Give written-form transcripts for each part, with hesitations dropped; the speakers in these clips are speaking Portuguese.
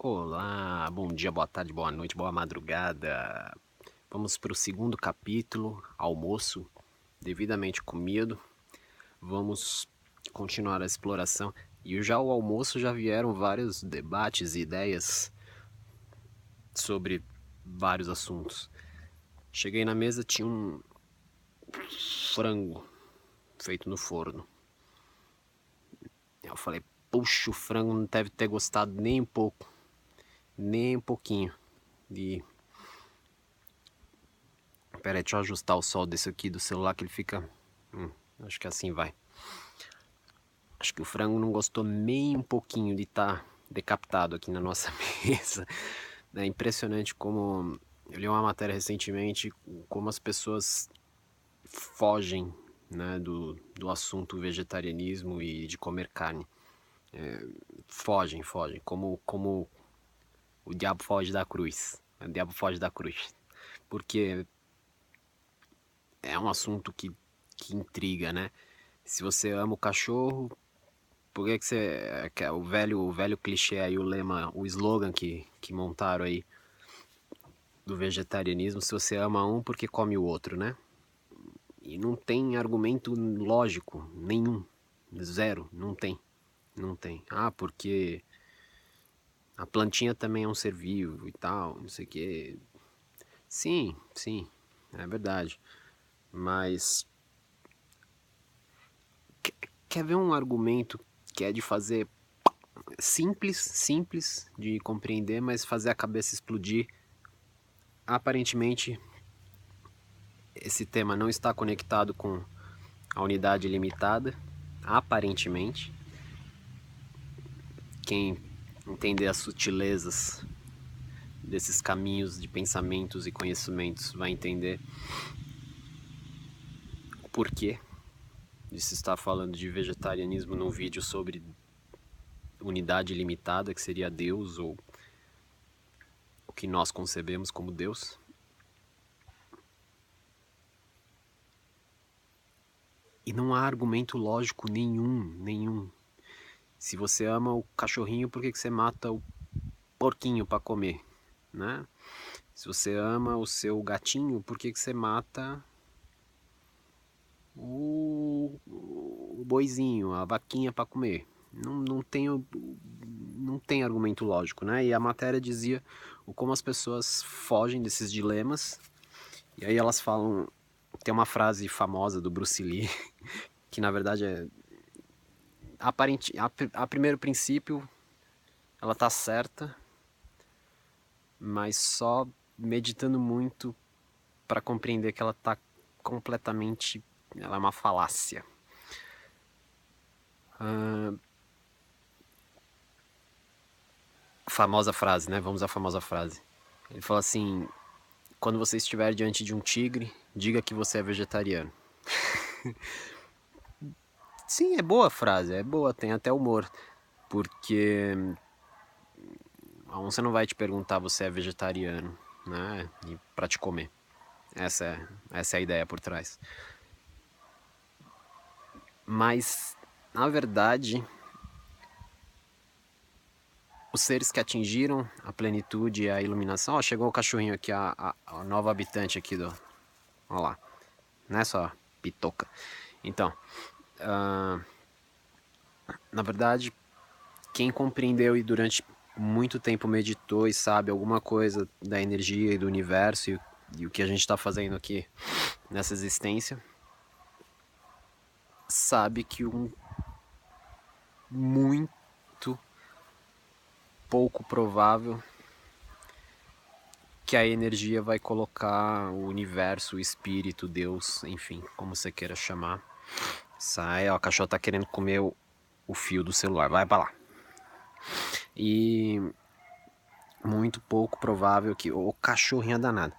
Olá, bom dia, boa tarde, boa noite, boa madrugada. Vamos para o segundo capítulo, almoço, devidamente comido. Vamos continuar a exploração. E já o almoço já vieram vários debates e ideias sobre vários assuntos. Cheguei na mesa, tinha um frango feito no forno. Eu falei, puxa, o frango não deve ter gostado nem um pouco, nem um pouquinho. E pera aí, deixa eu ajustar o sol desse aqui do celular que ele fica... acho que assim vai. Acho que o frango não gostou nem um pouquinho de estar decapitado aqui na nossa mesa. É impressionante como... Eu li uma matéria recentemente, como as pessoas fogem, né, do assunto vegetarianismo e de comer carne. Fogem. Como o diabo foge da cruz. O diabo foge da cruz. Porque é um assunto que intriga, né? Se você ama o cachorro, por que você... o velho clichê aí, o lema, o slogan que montaram aí do vegetarianismo, se você ama um, por que come o outro, né? E não tem argumento lógico nenhum. Zero, não tem. Não tem. Ah, porque a plantinha também é um ser vivo e tal, não sei o quê. Sim, é verdade. Mas quer ver um argumento que é de fazer simples de compreender, mas fazer a cabeça explodir? Aparentemente, esse tema não está conectado com a unidade limitada. Aparentemente, quem entender as sutilezas desses caminhos de pensamentos e conhecimentos vai entender o porquê de se estar falando de vegetarianismo num vídeo sobre unidade limitada, que seria Deus, ou o que nós concebemos como Deus. E não há argumento lógico nenhum. Se você ama o cachorrinho, por que você mata o porquinho para comer, né? Se você ama o seu gatinho, por que você mata o boizinho, a vaquinha para comer? Não tem argumento lógico, né? E a matéria dizia como as pessoas fogem desses dilemas. E aí elas falam... Tem uma frase famosa do Bruce Lee, que na verdade é... A primeiro princípio, ela tá certa, mas só meditando muito para compreender que ela tá completamente... Ela é uma falácia. Famosa frase, né? Vamos à famosa frase. Ele fala assim: quando você estiver diante de um tigre, diga que você é vegetariano. Sim, é boa a frase, é boa, tem até humor. Porque a onça não vai te perguntar você é vegetariano, né? E pra te comer. Essa é a ideia por trás. Mas, na verdade, os seres que atingiram a plenitude e a iluminação... Ó, chegou o cachorrinho aqui, a nova habitante aqui do... Ó lá. Não é só pitoca. Então, na verdade, quem compreendeu e durante muito tempo meditou e sabe alguma coisa da energia e do universo e o que a gente está fazendo aqui nessa existência, sabe que muito pouco provável que a energia vai colocar o universo, o espírito, Deus, enfim, como você queira chamar. Sai, ó, a cachorra tá querendo comer o fio do celular, vai pra lá. E muito pouco provável que... O cachorrinho é danado.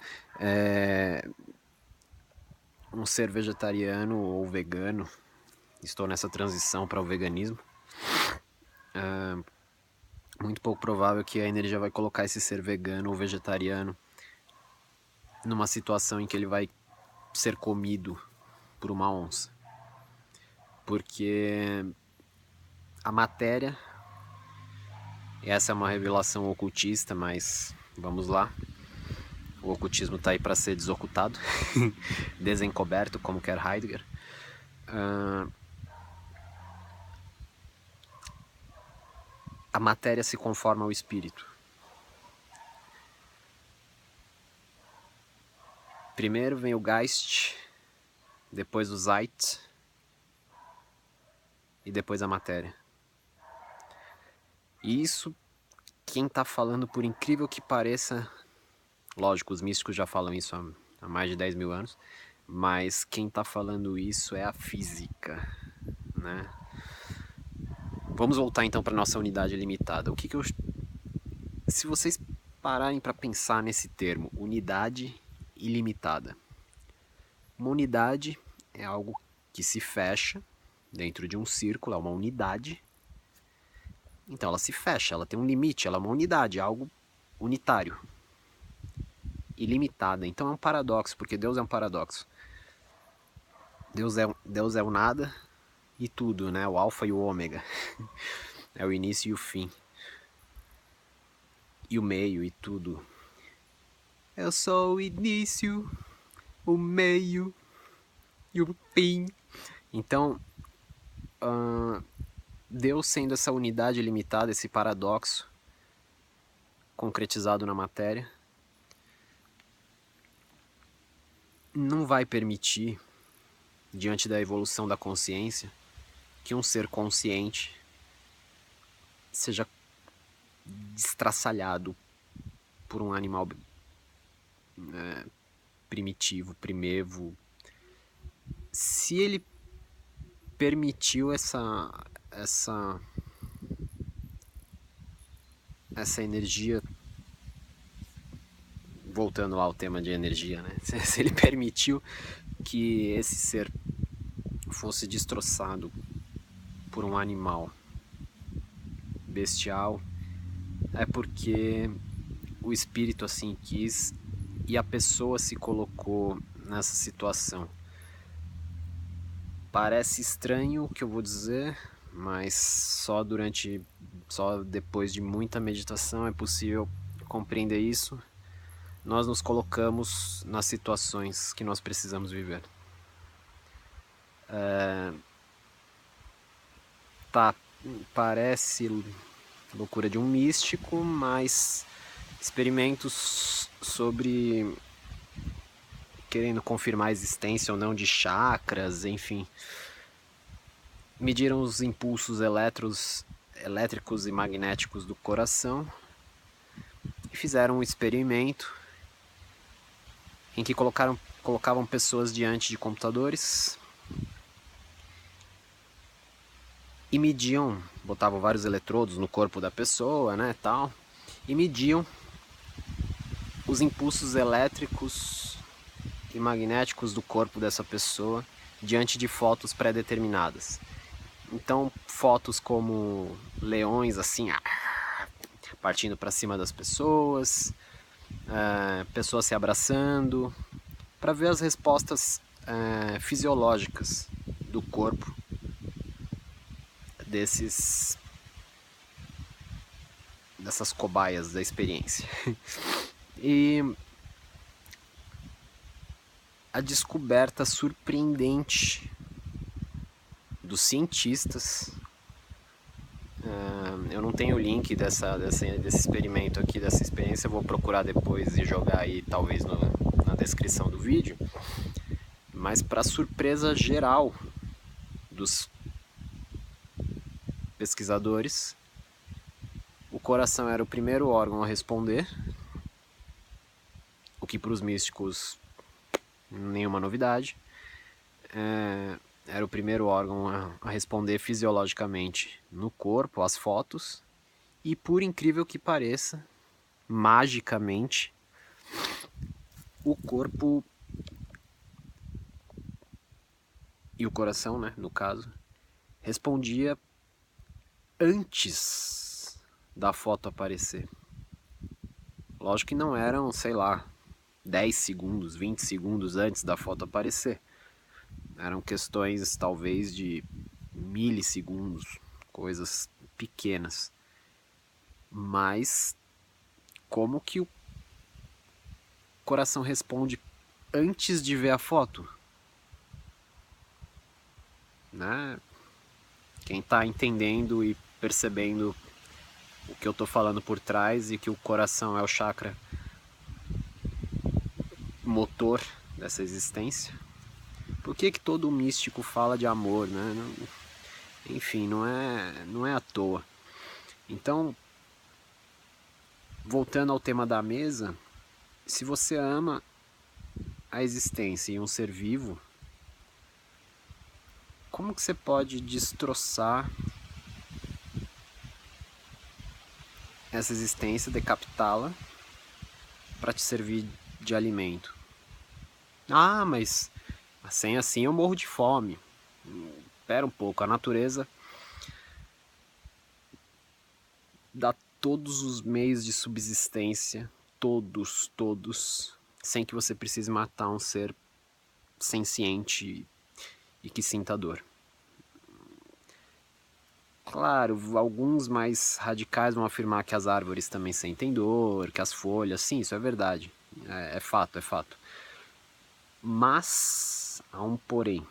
Um ser vegetariano ou vegano, estou nessa transição para o veganismo, muito pouco provável que a energia vai colocar esse ser vegano ou vegetariano numa situação em que ele vai ser comido por uma onça. Porque a matéria E essa é uma revelação ocultista, mas vamos lá. O ocultismo está aí para ser desocultado, desencoberto, como quer Heidegger. A matéria se conforma ao espírito. Primeiro vem o Geist, depois o Zeit e depois a matéria. E isso, quem está falando, por incrível que pareça, lógico, os místicos já falam isso há mais de 10 mil anos, mas quem está falando isso é a física, né? Vamos voltar então para nossa unidade limitada. Se vocês pararem para pensar nesse termo, unidade ilimitada. Uma unidade é algo que se fecha dentro de um círculo, é uma unidade. Então ela se fecha, ela tem um limite, ela é uma unidade, algo unitário. Ilimitada. Então é um paradoxo, porque Deus é um paradoxo. Deus é o nada e tudo, né? O alfa e o ômega. É o início e o fim. E o meio e tudo. Eu sou o início, o meio e o fim. Então, Deus sendo essa unidade limitada, esse paradoxo concretizado na matéria, não vai permitir, diante da evolução da consciência, que um ser consciente seja destraçalhado por um animal primitivo, primevo. Se ele permitiu essa energia, voltando lá ao tema de energia, né? Se ele permitiu que esse ser fosse destroçado por um animal bestial, é porque o espírito assim quis e a pessoa se colocou nessa situação. Parece estranho o que eu vou dizer, mas só depois de muita meditação é possível compreender isso. Nós nos colocamos nas situações que nós precisamos viver. Parece loucura de um místico, mas experimentos sobre querendo confirmar a existência ou não de chakras, enfim, mediram os impulsos elétricos e magnéticos do coração e fizeram um experimento em que colocavam pessoas diante de computadores e mediam, botavam vários eletrodos no corpo da pessoa, né, tal, e mediam os impulsos elétricos e magnéticos do corpo dessa pessoa diante de fotos pré-determinadas. Então, fotos como leões assim, partindo para cima das pessoas, pessoas se abraçando, para ver as respostas fisiológicas do corpo dessas cobaias da experiência. E a descoberta surpreendente dos cientistas, eu não tenho o link desse experimento aqui, dessa experiência, eu vou procurar depois e jogar aí talvez na descrição do vídeo, mas para surpresa geral dos pesquisadores, o coração era o primeiro órgão a responder, o que para os místicos nenhuma novidade. Era o primeiro órgão a responder fisiologicamente no corpo, às fotos, e por incrível que pareça, magicamente, o corpo e o coração, né, no caso, respondia antes da foto aparecer. Lógico que não eram, sei lá, 10 segundos, 20 segundos antes da foto aparecer. Eram questões talvez de milissegundos, coisas pequenas. Mas como que o coração responde antes de ver a foto? Né? Quem está entendendo e percebendo o que eu estou falando por trás e que o coração é o chakra motor dessa existência. Por que todo místico fala de amor, né? Enfim, não é à toa. Então, voltando ao tema da mesa, se você ama a existência e um ser vivo, como que você pode destroçar essa existência, decapitá-la para te servir de alimento? Ah, mas sem assim eu morro de fome. Espera um pouco, a natureza dá todos os meios de subsistência, todos, sem que você precise matar um ser senciente e que sinta dor. Claro, alguns mais radicais vão afirmar que as árvores também sentem dor, que as folhas, sim, isso é verdade, é fato, é fato. Mas há um porém.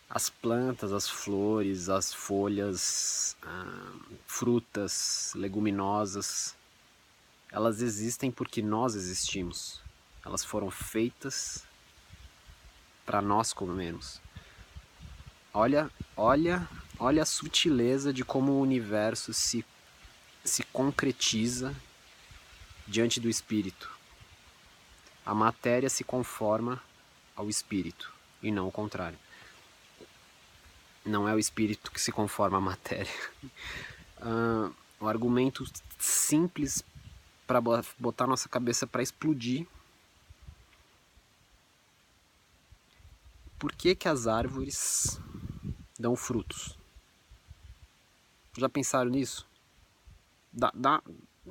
As plantas, as flores, as folhas, frutas, leguminosas, elas existem porque nós existimos. Elas foram feitas para nós comermos. Olha a sutileza de como o universo se concretiza diante do espírito. A matéria se conforma ao espírito e não o contrário. Não é o espírito que se conforma à matéria. Um argumento simples para botar nossa cabeça para explodir. Por que as árvores dão frutos? Já pensaram nisso?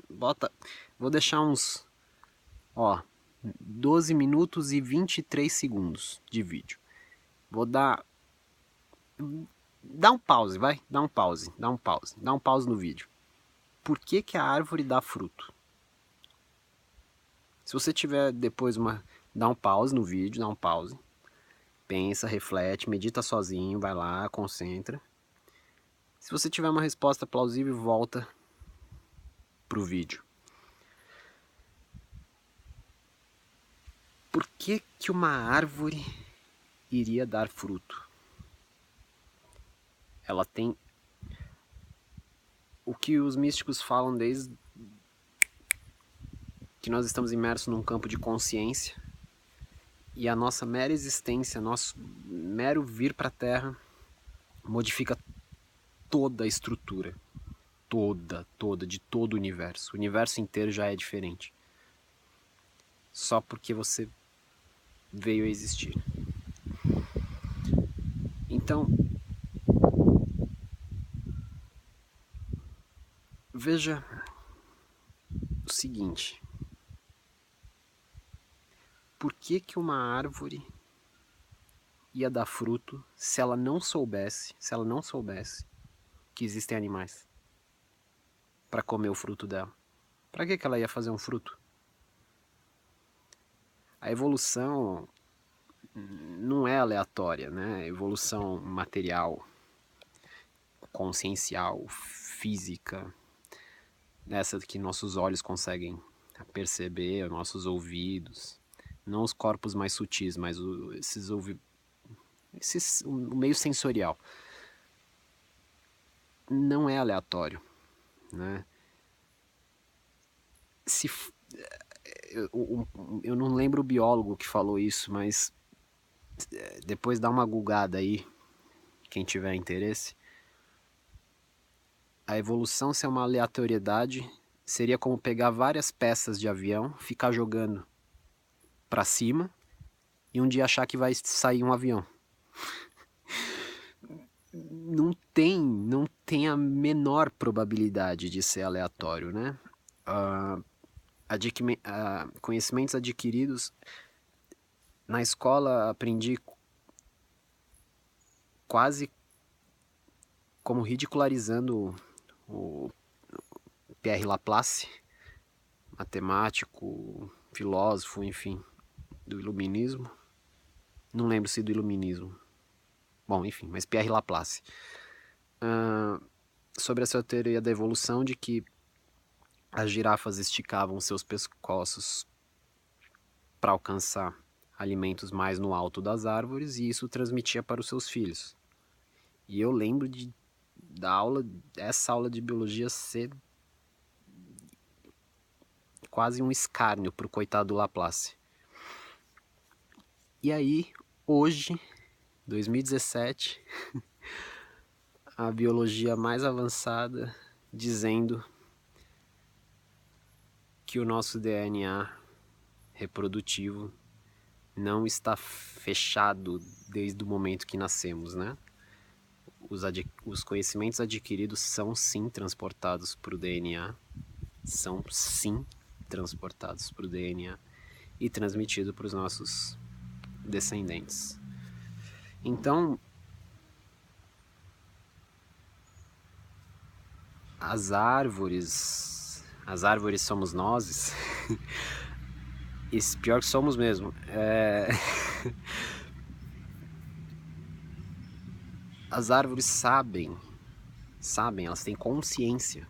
Bota. Vou deixar uns 12 minutos e 23 segundos de vídeo. Vou dar. Dá um pause, vai? Dá um pause no vídeo. Por que a árvore dá fruto? Se você tiver depois dá um pause no vídeo, dá um pause. Pensa, reflete, medita sozinho, vai lá, concentra. Se você tiver uma resposta plausível, volta pro vídeo. Por que uma árvore iria dar fruto? Ela tem o que os místicos falam desde que nós estamos imersos num campo de consciência e a nossa mera existência, nosso mero vir para a Terra modifica toda a estrutura, toda, de todo o universo. O universo inteiro já é diferente. Só porque você veio a existir. Então, veja o seguinte. Por que uma árvore ia dar fruto se ela não soubesse que existem animais para comer o fruto dela? Para que ela ia fazer um fruto? A evolução não é aleatória, né? A evolução material, consciencial, física, essa que nossos olhos conseguem perceber, nossos ouvidos, não os corpos mais sutis, mas o meio sensorial. Não é aleatório, né? Eu não lembro o biólogo que falou isso, mas depois dá uma googada aí, quem tiver interesse. A evolução ser uma aleatoriedade seria como pegar várias peças de avião, ficar jogando para cima e um dia achar que vai sair um avião. Não tem a menor probabilidade de ser aleatório, né? Conhecimentos adquiridos na escola, aprendi quase como ridicularizando o Pierre Laplace, matemático, filósofo, enfim, do iluminismo. Não lembro se do iluminismo. Bom, enfim, mas Pierre Laplace. Sobre essa teoria da evolução de que as girafas esticavam seus pescoços para alcançar alimentos mais no alto das árvores e isso transmitia para os seus filhos. E eu lembro dessa aula de biologia ser quase um escárnio pro coitado do Laplace. E aí, hoje, 2017, a biologia mais avançada dizendo que o nosso DNA reprodutivo não está fechado desde o momento que nascemos, né? Os conhecimentos adquiridos são sim transportados para o DNA, são sim transportados para o DNA e transmitidos para os nossos descendentes. Então, as árvores somos nós, e pior que somos mesmo. As árvores sabem, elas têm consciência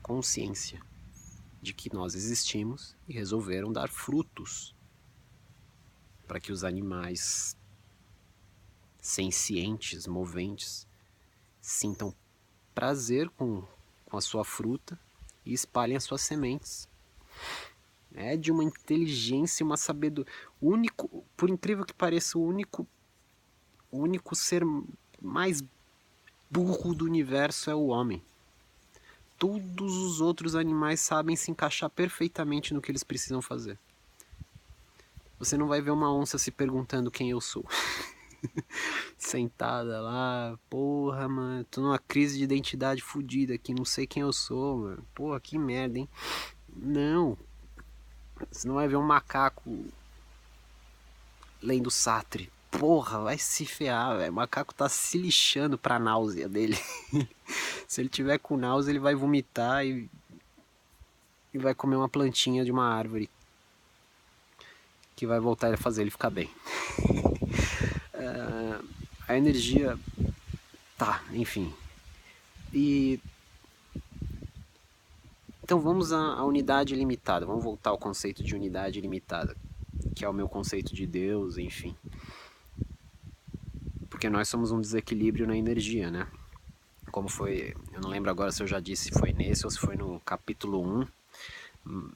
de que nós existimos e resolveram dar frutos para que os animais sencientes, moventes, sintam prazer com a sua fruta e espalhem as suas sementes. É de uma inteligência, uma sabedoria único, por incrível que pareça, o único ser mais burro do universo é o homem. Todos os outros animais sabem se encaixar perfeitamente no que eles precisam fazer. Você não vai ver uma onça se perguntando quem eu sou. Sentada lá, porra, mano, tô numa crise de identidade fodida aqui, não sei quem eu sou, mano. Porra, que merda, hein? Não. Você não vai ver um macaco lendo Sartre. Porra, vai se ferrar, velho. O macaco tá se lixando pra náusea dele. Se ele tiver com náusea, ele vai vomitar e vai comer uma plantinha de uma árvore que vai voltar a fazer ele ficar bem. A energia... Tá, enfim. E... Então vamos à unidade limitada. Vamos voltar ao conceito de unidade limitada, que é o meu conceito de Deus, enfim. Porque nós somos um desequilíbrio na energia, né? Como foi... Eu não lembro agora se eu já disse se foi nesse ou se foi no capítulo 1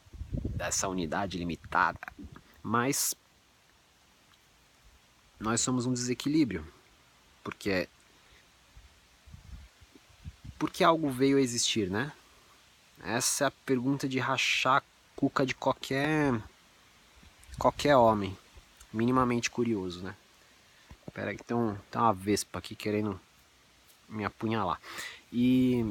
dessa unidade limitada. Mas... nós somos um desequilíbrio. Porque algo veio a existir, né? Essa é a pergunta de rachar a cuca de qualquer homem minimamente curioso, né? Espera aí que tem uma vespa aqui querendo me apunhalar. E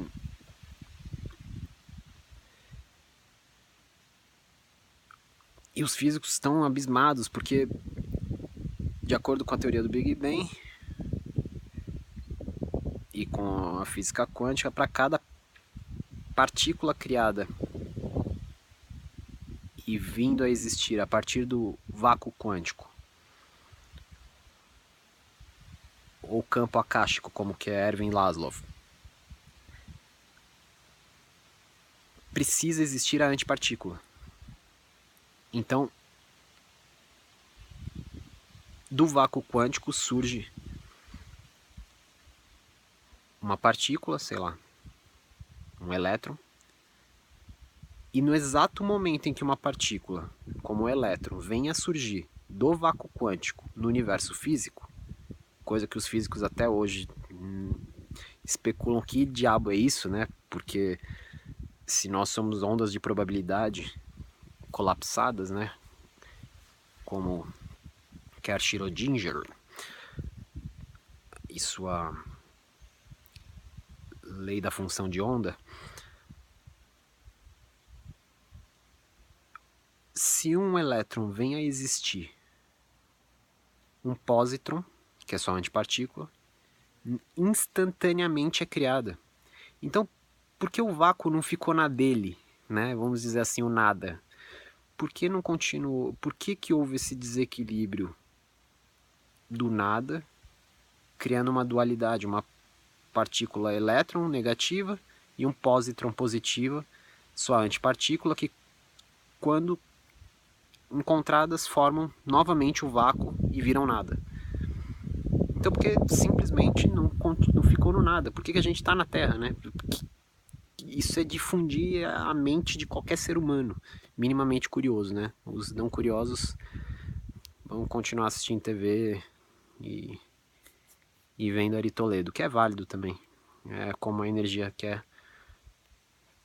os físicos estão abismados porque, de acordo com a teoria do Big Bang e com a física quântica, para cada partícula criada e vindo a existir a partir do vácuo quântico, ou campo acástico, como que é Erwin Laszlo, precisa existir a antipartícula. Então, do vácuo quântico surge uma partícula, sei lá, um elétron, e no exato momento em que uma partícula, como o elétron, vem a surgir do vácuo quântico no universo físico, coisa que os físicos até hoje especulam que diabo é isso, né? Porque se nós somos ondas de probabilidade colapsadas, né? Como quer Schrödinger e sua lei da função de onda, se um elétron vem a existir, um pósitron, que é só uma antipartícula, instantaneamente é criada. Então, por que o vácuo não ficou na dele, né? Vamos dizer assim, o nada. Por que não continuou? Por que houve esse desequilíbrio do nada, criando uma dualidade, uma partícula elétron negativa e um pósitron positiva, sua antipartícula, que quando encontradas formam novamente o vácuo e viram nada. Então, porque simplesmente não ficou no nada? Por que a gente está na Terra, né? Isso é difundir a mente de qualquer ser humano, minimamente curioso, né? Os não curiosos vão continuar assistindo TV e, e vendo Ari Toledo, que é válido também. É como a energia quer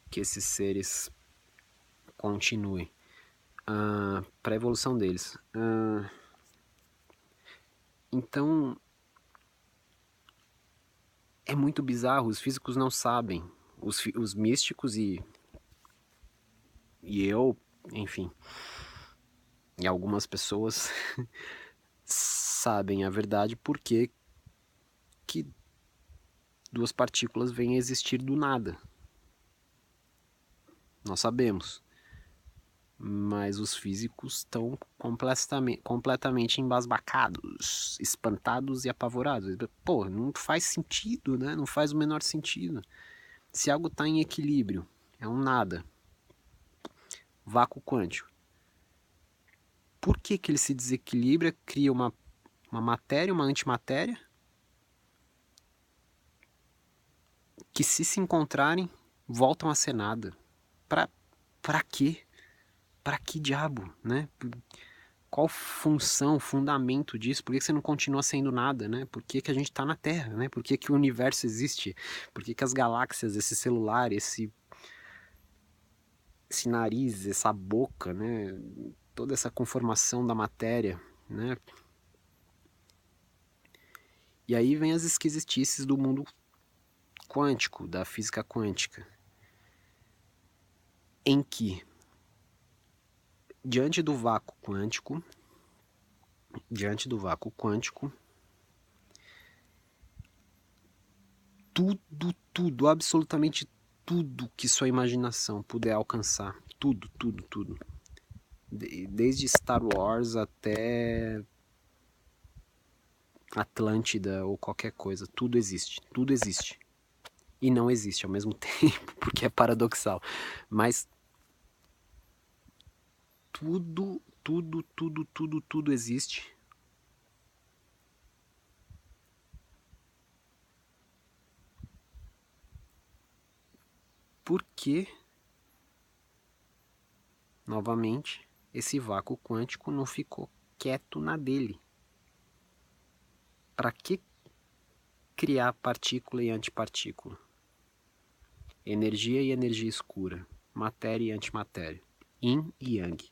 que esses seres continuem para a evolução deles. Então, é muito bizarro, os físicos não sabem. Os místicos e eu, enfim, e algumas pessoas sabem a verdade porque que duas partículas vêm a existir do nada. Nós sabemos. Mas os físicos estão completamente embasbacados, espantados e apavorados. Pô, não faz sentido, né? Não faz o menor sentido. Se algo está em equilíbrio, é um nada, vácuo quântico. Por que ele se desequilibra, cria uma matéria, uma antimatéria, que se encontrarem, voltam a ser nada? Pra quê? Pra que diabo, né? Qual função, fundamento disso? Por que você não continua sendo nada, né? Por que a gente está na Terra, né? Por que o universo existe? Por que as galáxias, esse celular, esse nariz, essa boca, né? Toda essa conformação da matéria, né? E aí vem as esquisitices do mundo quântico, da física quântica, em que, diante do vácuo quântico, tudo, absolutamente tudo que sua imaginação puder alcançar, tudo, desde Star Wars até Atlântida ou qualquer coisa, tudo existe e não existe ao mesmo tempo, porque é paradoxal, mas tudo existe. Por que, novamente, esse vácuo quântico não ficou quieto na dele? Para que criar partícula e antipartícula? Energia e energia escura, matéria e antimatéria, yin e yang,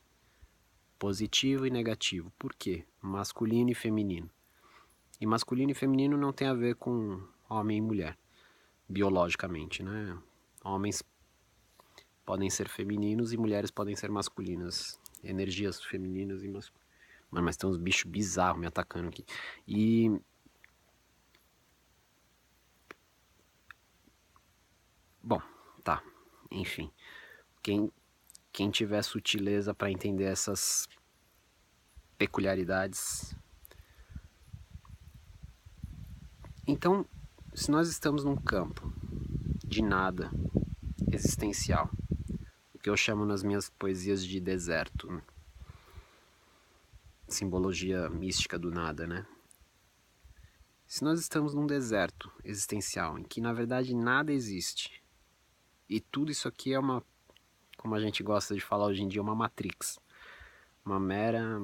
positivo e negativo. Por quê? Masculino e feminino. E masculino e feminino não tem a ver com homem e mulher, biologicamente, né? Homens podem ser femininos e mulheres podem ser masculinas. Energias femininas e masculinas. Mas tem uns bichos bizarros me atacando aqui. E bom, tá. Enfim, quem tiver sutileza para entender essas peculiaridades. Então, se nós estamos num campo de nada existencial, o que eu chamo nas minhas poesias de deserto, né? Simbologia mística do nada, né? Se nós estamos num deserto existencial em que na verdade nada existe e tudo isso aqui é uma, como a gente gosta de falar hoje em dia, uma matrix, uma mera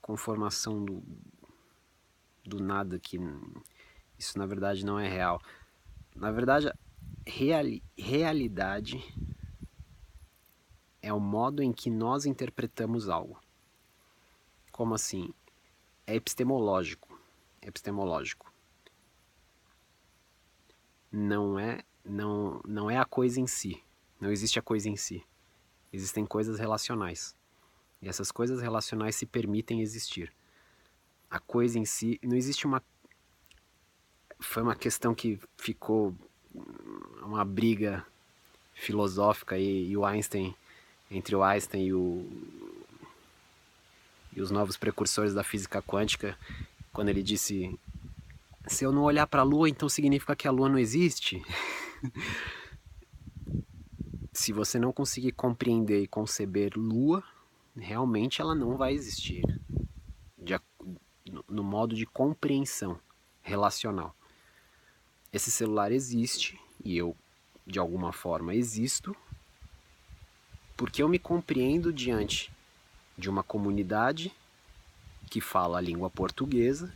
conformação do nada, que isso na verdade não é real. Na verdade, realidade é o modo em que nós interpretamos algo. Como assim? É epistemológico. Não é a coisa em si. Não existe a coisa em si. Existem coisas relacionais. E essas coisas relacionais se permitem existir. a coisa em si, não existe uma... Foi uma questão que ficou uma briga filosófica e o Einstein, entre o Einstein e os novos precursores da física quântica, quando ele disse: se eu não olhar para a Lua, então significa que a Lua não existe? Se você não conseguir compreender e conceber Lua, realmente ela não vai existir. No modo de compreensão relacional. Esse celular existe e eu, de alguma forma, existo porque eu me compreendo diante de uma comunidade que fala a língua portuguesa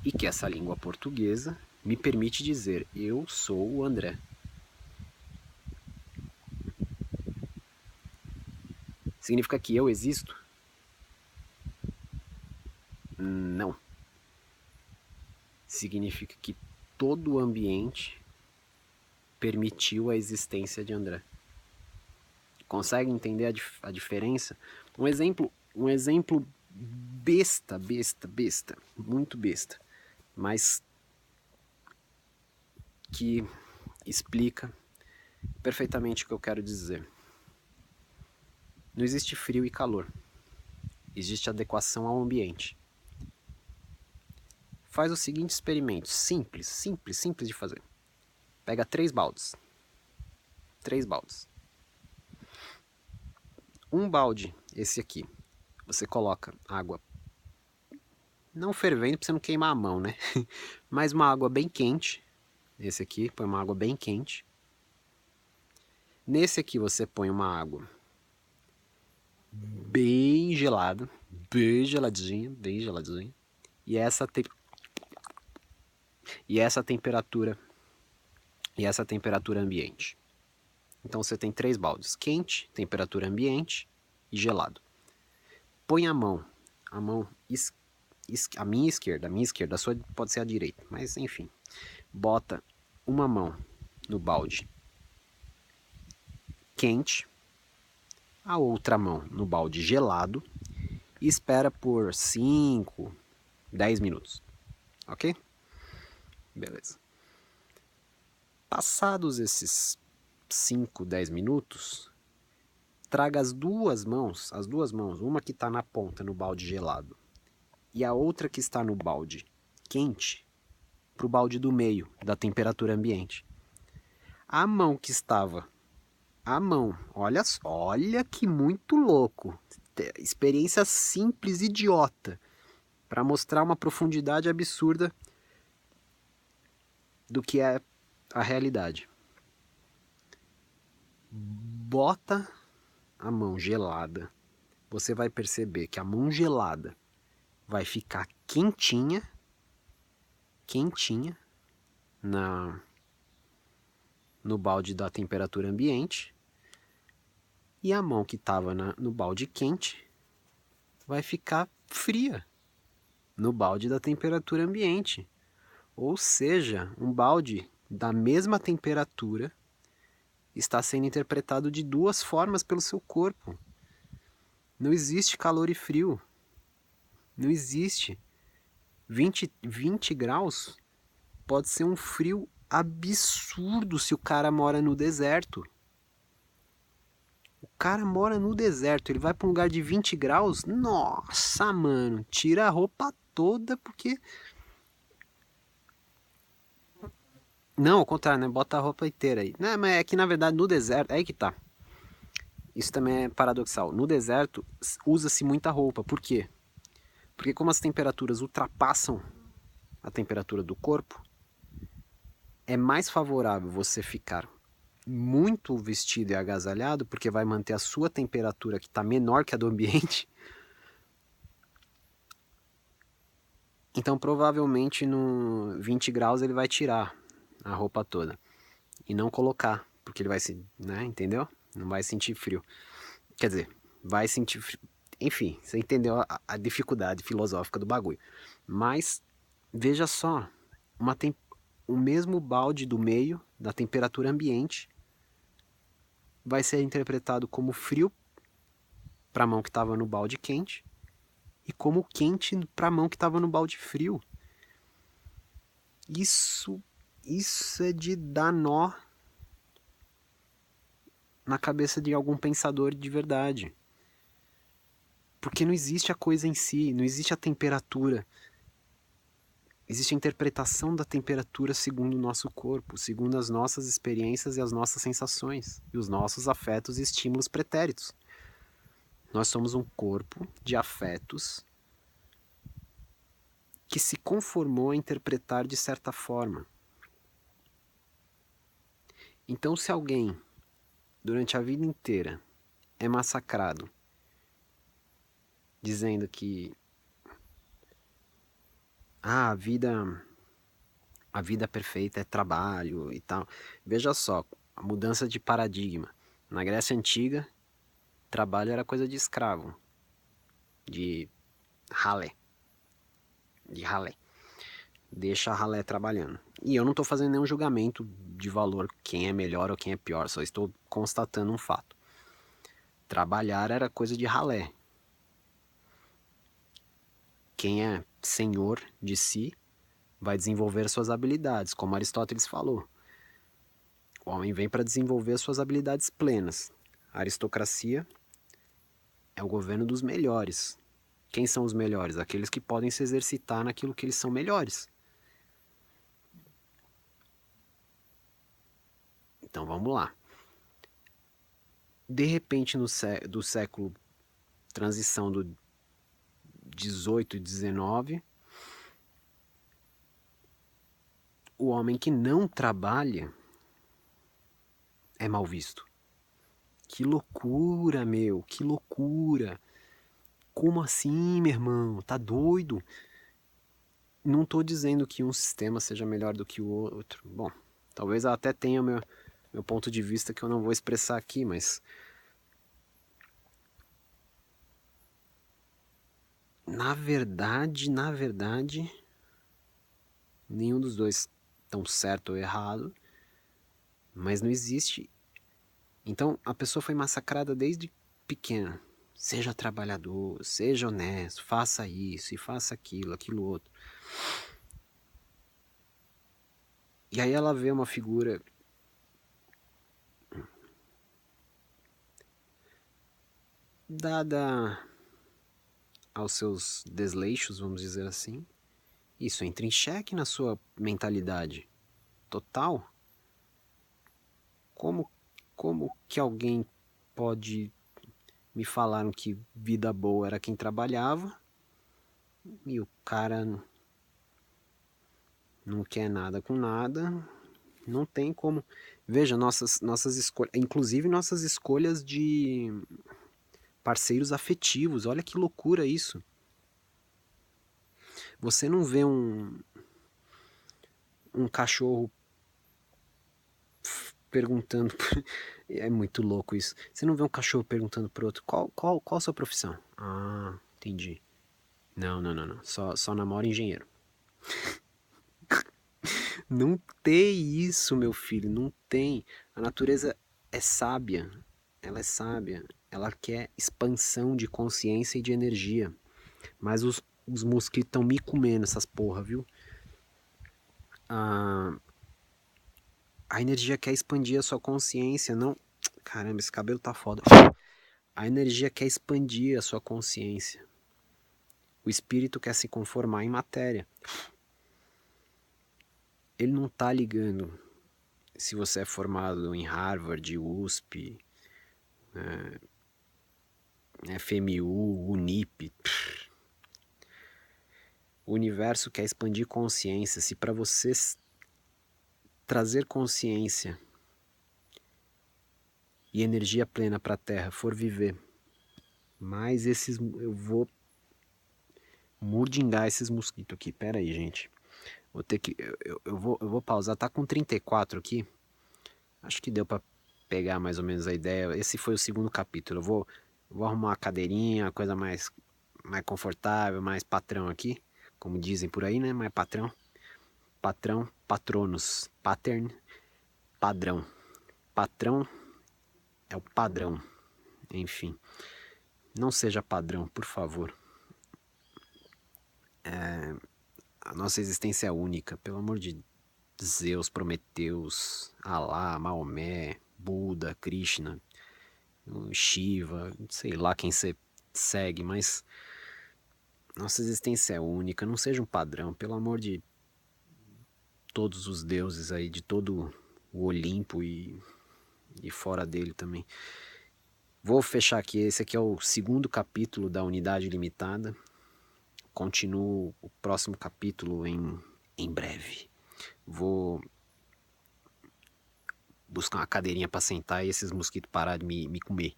e que essa língua portuguesa me permite dizer: eu sou o André. Significa que eu existo? Não. Significa que todo o ambiente permitiu a existência de André. Consegue entender a diferença? Um exemplo besta, muito besta, mas que explica perfeitamente o que eu quero dizer. Não existe frio e calor. Existe adequação ao ambiente. Faz o seguinte experimento, simples de fazer. Pega 3 baldes. 3 baldes. Um balde, esse aqui, você coloca água, não fervendo para você não queimar a mão, né? Mas uma água bem quente. Esse aqui, põe uma água bem quente. Nesse aqui você põe uma água bem gelada, bem geladinha. E essa temperatura ambiente. Então você tem 3 baldes: quente, temperatura ambiente e gelado. Põe a minha esquerda, a sua pode ser a direita, mas enfim. Bota uma mão no balde quente, a outra mão no balde gelado e espera por 5, 10 minutos. Ok? Beleza. Passados esses 5, 10 minutos, traga as duas mãos, uma que está na ponta no balde gelado e a outra que está no balde quente, para o balde do meio, da temperatura ambiente. A mão que estava... olha que muito louco. Experiência simples, idiota, para mostrar uma profundidade absurda do que é a realidade. Bota a mão gelada, você vai perceber que a mão gelada vai ficar quentinha no balde da temperatura ambiente, e a mão que estava no balde quente vai ficar fria no balde da temperatura ambiente. Ou seja, um balde da mesma temperatura está sendo interpretado de duas formas pelo seu corpo. Não existe calor e frio. Não existe. 20 graus pode ser um frio absurdo se o cara mora no deserto. O cara mora no deserto, ele vai para um lugar de 20 graus, nossa, mano, tira a roupa toda porque... Não, ao contrário, né? Bota a roupa inteira aí. Não, mas é que na verdade no deserto, é aí que tá. Isso também é paradoxal. No deserto usa-se muita roupa. Por quê? Porque como as temperaturas ultrapassam a temperatura do corpo, é mais favorável você ficar muito vestido e agasalhado, porque vai manter a sua temperatura que está menor que a do ambiente. Então provavelmente no 20 graus ele vai tirar a roupa toda e não colocar, porque ele vai se, né, entendeu? Não vai sentir frio. Quer dizer, vai sentir frio. Enfim, você entendeu a dificuldade filosófica do bagulho. Mas veja só, o mesmo balde do meio da temperatura ambiente vai ser interpretado como frio para a mão que estava no balde quente e como quente para a mão que estava no balde frio. Isso é de dar nó na cabeça de algum pensador de verdade. Porque não existe a coisa em si, não existe a temperatura. Existe a interpretação da temperatura segundo o nosso corpo, segundo as nossas experiências e as nossas sensações, e os nossos afetos e estímulos pretéritos. Nós somos um corpo de afetos que se conformou a interpretar de certa forma. Então, se alguém, durante a vida inteira, é massacrado, dizendo que a vida perfeita é trabalho e tal. Veja só, a mudança de paradigma. Na Grécia Antiga, trabalho era coisa de escravo, de ralé. Deixa a ralé trabalhando. E eu não estou fazendo nenhum julgamento de valor, quem é melhor ou quem é pior, só estou constatando um fato. Trabalhar era coisa de ralé. Quem é senhor de si vai desenvolver suas habilidades, como Aristóteles falou. O homem vem para desenvolver suas habilidades plenas. A aristocracia é o governo dos melhores. Quem são os melhores? Aqueles que podem se exercitar naquilo que eles são melhores. Então vamos lá. De repente, do século, transição do 18 e 19, o homem que não trabalha é mal visto. Que loucura, meu, que loucura. Como assim, meu irmão? Tá doido? Não tô dizendo que um sistema seja melhor do que o outro. Bom, talvez eu até tenha meu ponto de vista que eu não vou expressar aqui, mas na verdade, nenhum dos dois tão certo ou errado, mas não existe. Então a pessoa foi massacrada desde pequena. Seja trabalhador, seja honesto, faça isso e faça aquilo outro. E aí ela vê uma figura dada aos seus desleixos, vamos dizer assim. Isso entra em xeque na sua mentalidade total. Como que alguém pode me falar que vida boa era quem trabalhava e o cara não quer nada com nada? Não tem como. Veja, nossas escolhas, inclusive nossas escolhas de parceiros afetivos, olha que loucura isso. Você não vê um cachorro perguntando. É muito louco isso. Você não vê um cachorro perguntando pro outro qual a sua profissão? Ah, entendi. Não. Só namora engenheiro. Não tem isso, meu filho. Não tem. A natureza é sábia. Ela é sábia. Ela quer expansão de consciência e de energia. Mas os mosquitos estão me comendo essas porra, viu? A energia quer expandir a sua consciência, não. Caramba, esse cabelo tá foda. A energia quer expandir a sua consciência. O espírito quer se conformar em matéria. Ele não tá ligando se você é formado em Harvard, USP, FMU, Unip. O universo quer expandir consciência. Se para você trazer consciência e energia plena para a Terra for viver, mais esses. Eu vou murdingar esses mosquitos aqui. Pera aí, gente. Vou ter que. Eu vou pausar. Tá com 34 aqui. Acho que deu para pegar mais ou menos a ideia. Esse foi o segundo capítulo. Eu vou arrumar uma cadeirinha, coisa mais confortável, mais patrão aqui. Como dizem por aí, né? Mais patrão. Patrão, patronos. Pattern, padrão. Patrão é o padrão. Enfim. Não seja padrão, por favor. A nossa existência é única, pelo amor de Zeus, Prometeus, Alá, Maomé, Buda, Krishna, Shiva, sei lá quem você segue, mas nossa existência é única, não seja um padrão, pelo amor de todos os deuses aí, de todo o Olimpo e fora dele também. Vou fechar aqui, esse aqui é o segundo capítulo da Unidade Limitada. Continuo o próximo capítulo em breve. Vou buscar uma cadeirinha para sentar e esses mosquitos parar de me comer.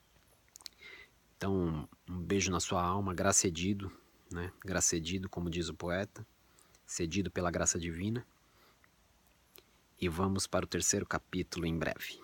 Então, um beijo na sua alma, gracedido, né? Gracedido, como diz o poeta, cedido pela graça divina. E vamos para o terceiro capítulo em breve.